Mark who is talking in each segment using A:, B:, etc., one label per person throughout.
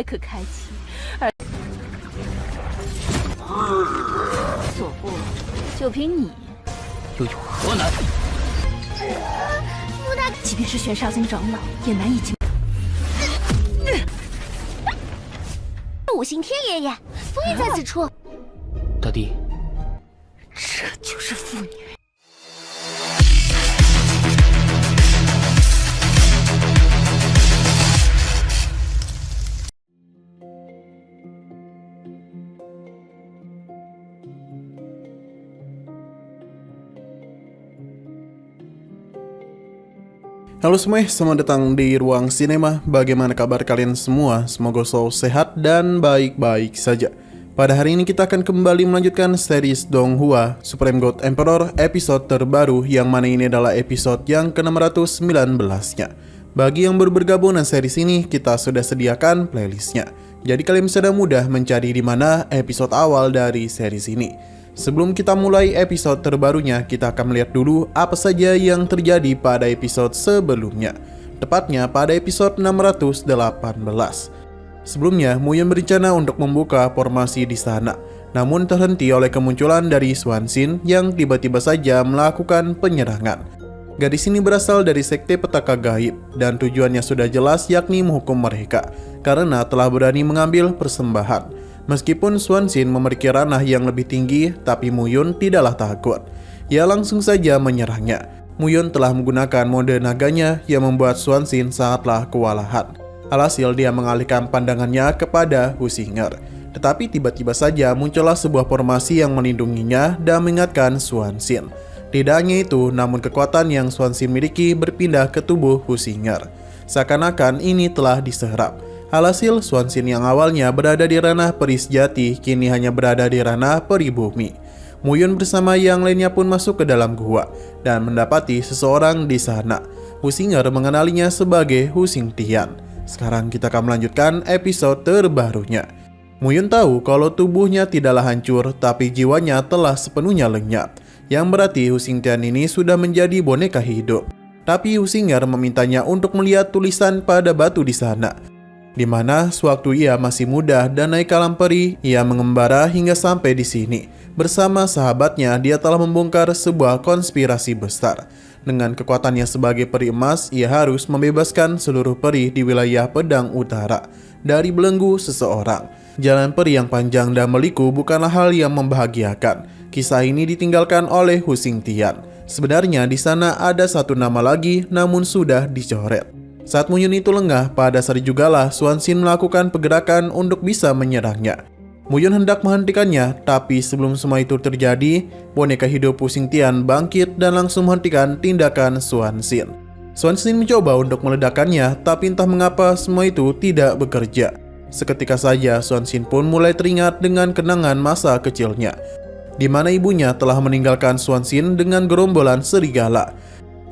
A: 才可开启，而所不，就凭你，
B: 又有何难？
A: 即便是玄沙宗长老，也难以惊。
C: 五行天爷爷，封印在此处。
B: 大帝，
A: 这就是妇女。
D: Halo semuanya, selamat datang di Ruang Sinema. Bagaimana kabar kalian semua? Semoga selalu sehat dan baik-baik saja. Pada hari ini kita akan kembali melanjutkan series Donghua Supreme God Emperor episode terbaru, yang mana ini adalah episode yang ke-619-nya. Bagi yang baru bergabung dengan series ini, kita sudah sediakan playlistnya. Jadi kalian bisa dengan mudah mencari di mana episode awal dari series ini. Sebelum kita mulai episode terbarunya, kita akan melihat dulu apa saja yang terjadi pada episode sebelumnya. Tepatnya pada episode 618. Sebelumnya, Muyun berencana untuk membuka formasi di sana, namun terhenti oleh kemunculan dari Swanshin yang tiba-tiba saja melakukan penyerangan. Gadis ini berasal dari sekte petaka gaib, dan tujuannya sudah jelas, yakni menghukum mereka karena telah berani mengambil persembahan. Meskipun Swanshin memiliki ranah yang lebih tinggi, tapi Muyun tidaklah takut. Ia langsung saja menyerangnya. Muyun telah menggunakan mode naganya yang membuat Swanshin sangatlah kewalahan. Alhasil dia mengalihkan pandangannya kepada Husinger. Tetapi tiba-tiba saja muncullah sebuah formasi yang melindunginya dan mengingatkan Swanshin. Tidak hanya itu, namun kekuatan yang Swanshin miliki berpindah ke tubuh Husinger. Seakan-akan ini telah diserap. Alhasil, Swanshin yang awalnya berada di ranah peri sejati, kini hanya berada di ranah peri bumi. Muyun bersama yang lainnya pun masuk ke dalam gua dan mendapati seseorang di sana. Husinger mengenalinya sebagai Husing Tian. Sekarang kita akan melanjutkan episode terbarunya. Muyun tahu kalau tubuhnya tidaklah hancur, tapi jiwanya telah sepenuhnya lenyap. Yang berarti Husing Tian ini sudah menjadi boneka hidup. Tapi Husinger memintanya untuk melihat tulisan pada batu di sana, di mana sewaktu ia masih muda dan naik ke alam peri, ia mengembara hingga sampai di sini. Bersama sahabatnya, dia telah membongkar sebuah konspirasi besar. Dengan kekuatannya sebagai peri emas, ia harus membebaskan seluruh peri di wilayah Pedang Utara dari belenggu seseorang. Jalan peri yang panjang dan meliku bukanlah hal yang membahagiakan. Kisah ini ditinggalkan oleh Husing Tian. Sebenarnya di sana ada satu nama lagi, namun sudah dicoret. Saat Muyun itu lengah, pada saat jugalah Swanshin melakukan pergerakan untuk bisa menyerangnya. Muyun hendak menghentikannya, tapi sebelum semua itu terjadi, boneka hidup Husing Tian bangkit dan langsung menghentikan tindakan Swanshin. Swanshin mencoba untuk meledakkannya, tapi entah mengapa semua itu tidak bekerja. Seketika saja Swanshin pun mulai teringat dengan kenangan masa kecilnya, di mana ibunya telah meninggalkan Swanshin dengan gerombolan serigala.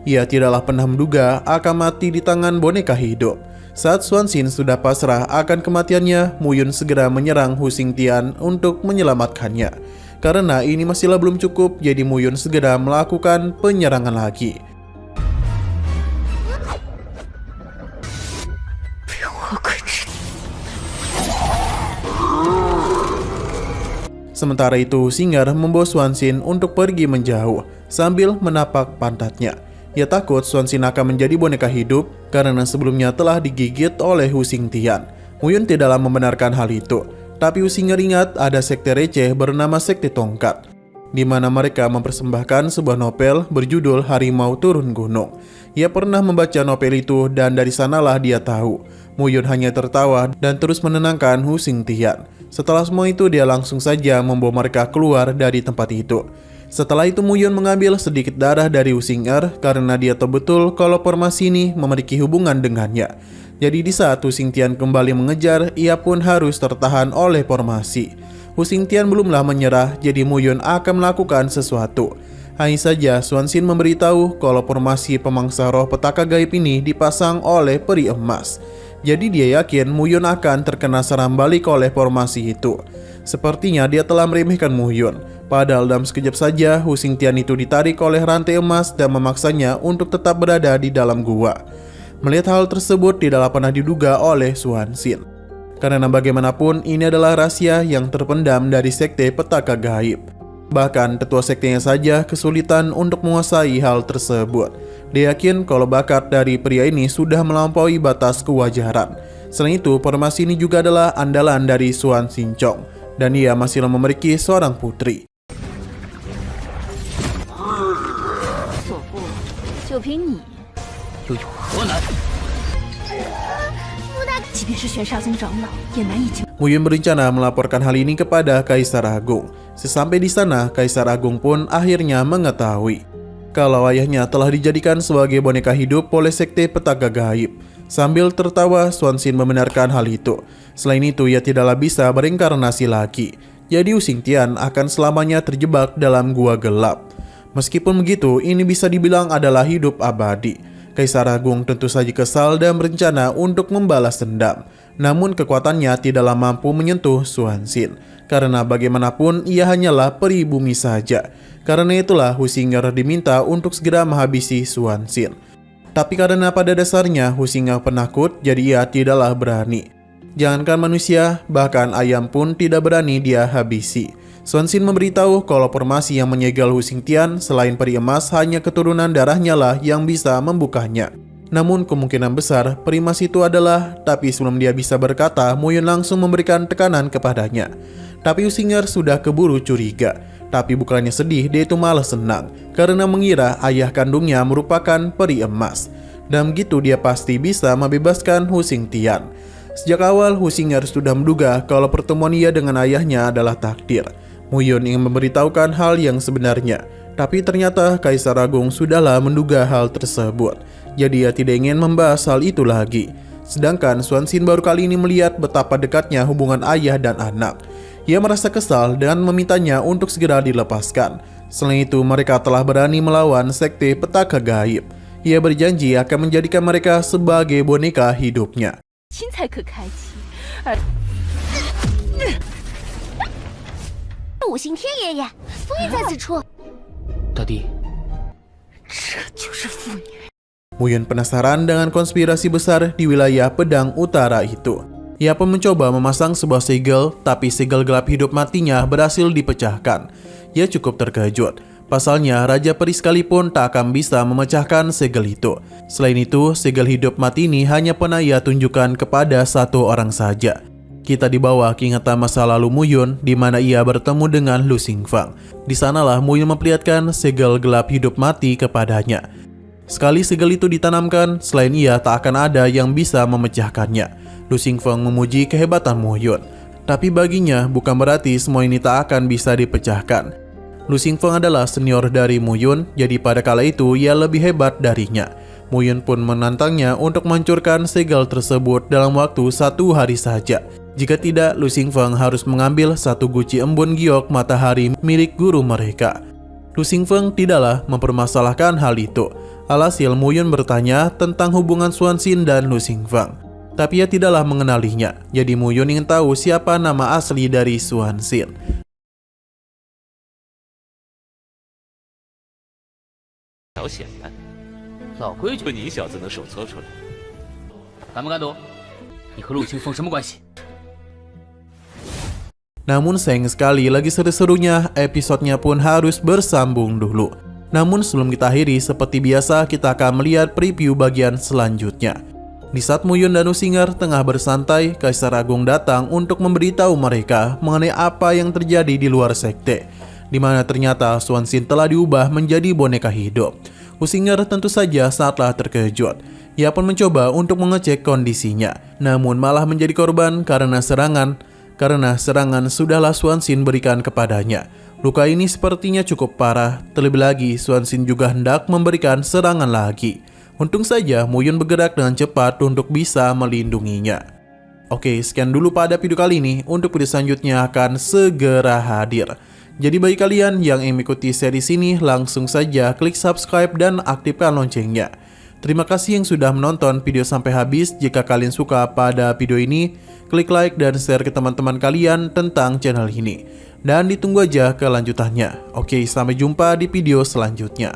D: Ia tidaklah pernah menduga akan mati di tangan boneka hidup. Saat Swanshin sudah pasrah akan kematiannya, Muyun segera menyerang Husing Tian untuk menyelamatkannya. Karena ini masihlah belum cukup, jadi Muyun segera melakukan penyerangan lagi. Sementara itu, Husinger membawa Swanshin untuk pergi menjauh sambil menapak pantatnya. Ia takut Swanshin akan menjadi boneka hidup karena sebelumnya telah digigit oleh Husing Tian. Muyun tidaklah membenarkan hal itu, tapi Husinger ingat ada sekte receh bernama Sekte Tongkat, di mana mereka mempersembahkan sebuah novel berjudul Harimau Turun Gunung. Ia pernah membaca novel itu dan dari sanalah dia tahu. Muyun hanya tertawa dan terus menenangkan Husing Tian. Setelah semua itu, dia langsung saja membawa mereka keluar dari tempat itu. Setelah itu Muyun mengambil sedikit darah dari Husinger karena dia tahu betul kalau formasi ini memiliki hubungan dengannya. Jadi di saat Husing Tian kembali mengejar, ia pun harus tertahan oleh formasi. Husing Tian belumlah menyerah, jadi Muyun akan melakukan sesuatu. Hanya saja Swanshin memberitahu kalau formasi pemangsa roh petaka gaib ini dipasang oleh peri emas. Jadi dia yakin Muyun akan terkena seram balik oleh formasi itu. Sepertinya dia telah meremehkan Muyun. Padahal dalam sekejap saja Husing Tian itu ditarik oleh rantai emas dan memaksanya untuk tetap berada di dalam gua. Melihat hal tersebut tidaklah pernah diduga oleh Swanshin. Karena bagaimanapun ini adalah rahasia yang terpendam dari sekte petaka gaib. Bahkan tetua sektenya saja kesulitan untuk menguasai hal tersebut. Dia yakin kalau bakat dari pria ini sudah melampaui batas kewajaran. Selain itu, formasi ini juga adalah andalan dari Xuan Xinchong, dan ia masih memiliki seorang putri.
A: 所不就凭你，
B: 又有何难？
C: 即便是玄沙宗长老，也难以救。
D: Mu Yun berencana melaporkan hal ini kepada Kaisar Agung. Sesampai di sana, Kaisar Agung pun akhirnya mengetahui kalau ayahnya telah dijadikan sebagai boneka hidup oleh sekte petaka gaib. Sambil tertawa, Xuan Xin membenarkan hal itu. Selain itu, ia tidaklah bisa bereinkarnasi lagi. Jadi Wu Xingtian akan selamanya terjebak dalam gua gelap. Meskipun begitu, ini bisa dibilang adalah hidup abadi. Kaisar Agung tentu saja kesal dan berencana untuk membalas dendam. Namun kekuatannya tidaklah mampu menyentuh Xuan Xin. Karena bagaimanapun ia hanyalah peri bumi saja. Karena itulah Hu Xing'er diminta untuk segera menghabisi Xuan Xin. Tapi karena pada dasarnya Hu Xing'er penakut, jadi ia tidaklah berani. Jangankan manusia, bahkan ayam pun tidak berani dia habisi. Xuan Xin memberitahu kalau formasi yang menyegel Hu Xingtian selain peri emas hanya keturunan darahnya lah yang bisa membukanya. Namun kemungkinan besar peri emas itu adalah, tapi sebelum dia bisa berkata, Mu Yun langsung memberikan tekanan kepadanya. Tapi Hu Xing'er sudah keburu curiga. Tapi bukannya sedih, dia itu malah senang karena mengira ayah kandungnya merupakan peri emas. Dan begitu dia pasti bisa membebaskan Hu Xingtian. Sejak awal Hu Xing'er sudah menduga kalau pertemuan ia dengan ayahnya adalah takdir. Mu Yun ingin memberitahukan hal yang sebenarnya, tapi ternyata Kaisar Agung sudahlah menduga hal tersebut. Jadi ia tidak ingin membahas hal itu lagi. Sedangkan Xuan Xin baru kali ini melihat betapa dekatnya hubungan ayah dan anak. Ia merasa kesal dan memintanya untuk segera dilepaskan. Selain itu, mereka telah berani melawan sekte petaka gaib. Ia berjanji akan menjadikan mereka sebagai boneka hidupnya.
A: 心才可开启。
C: 五行天爷爷，风也在此处。
B: 大帝，
A: 这就是妇女。
D: Mu Yun penasaran dengan konspirasi besar di wilayah Pedang Utara itu. Ia pun mencoba memasang sebuah segel, tapi segel gelap hidup matinya berhasil dipecahkan. Ia cukup terkejut. Pasalnya, Raja Peri sekalipun tak akan bisa memecahkan segel itu. Selain itu, segel hidup mati ini hanya pernah ia tunjukkan kepada satu orang saja. Kita dibawa ke ingatan masa lalu Mu Yun, di mana ia bertemu dengan Lu Xingfang. Di sanalah Mu Yun memperlihatkan segel gelap hidup mati kepadanya. Sekali segel itu ditanamkan, selain ia tak akan ada yang bisa memecahkannya. Lu Xingfang memuji kehebatan Mu Yun. Tapi baginya bukan berarti semua ini tak akan bisa dipecahkan. Lu Xingfang adalah senior dari Mu Yun, jadi pada kala itu ia lebih hebat darinya. Mu Yun pun menantangnya untuk menghancurkan segel tersebut dalam waktu 1 hari saja. Jika tidak, Lu Xingfang harus mengambil satu guci embun giok matahari milik guru mereka. Lu Xingfang tidaklah mempermasalahkan hal itu. Alhasil Mu Yun bertanya tentang hubungan Xuan Xin dan Lu Xingfang. Tapi ia tidaklah mengenalinya. Jadi Mu Yun ingin tahu siapa nama asli dari Xuan Xin.
E: 条显然，
B: 老规矩，
E: 就你小子能手搓出来？
B: 敢不敢赌？你和陆清风什么关系？
D: Namun sayang sekali lagi seru-serunya, episodenya pun harus bersambung dulu. Namun sebelum kita akhiri, seperti biasa kita akan melihat preview bagian selanjutnya. Di saat Mu Yun dan Wu Xing'er tengah bersantai, Kaisar Agung datang untuk memberitahu mereka mengenai apa yang terjadi di luar sekte, di mana ternyata Xuan Xin telah diubah menjadi boneka hidup. Wu Xing'er tentu saja sangatlah terkejut. Ia pun mencoba untuk mengecek kondisinya, namun malah menjadi korban karena serangan sudahlah Xuan Xin berikan kepadanya. Luka ini sepertinya cukup parah, terlebih lagi Xuan Xin juga hendak memberikan serangan lagi. Untung saja Mu Yun bergerak dengan cepat untuk bisa melindunginya. Oke, sekian dulu pada video kali ini. Untuk video selanjutnya akan segera hadir. Jadi bagi kalian yang ingin mengikuti series ini, langsung saja klik subscribe dan aktifkan loncengnya. Terima kasih yang sudah menonton video sampai habis. Jika kalian suka pada video ini, klik like dan share ke teman-teman kalian tentang channel ini. Dan ditunggu aja kelanjutannya. Oke, sampai jumpa di video selanjutnya.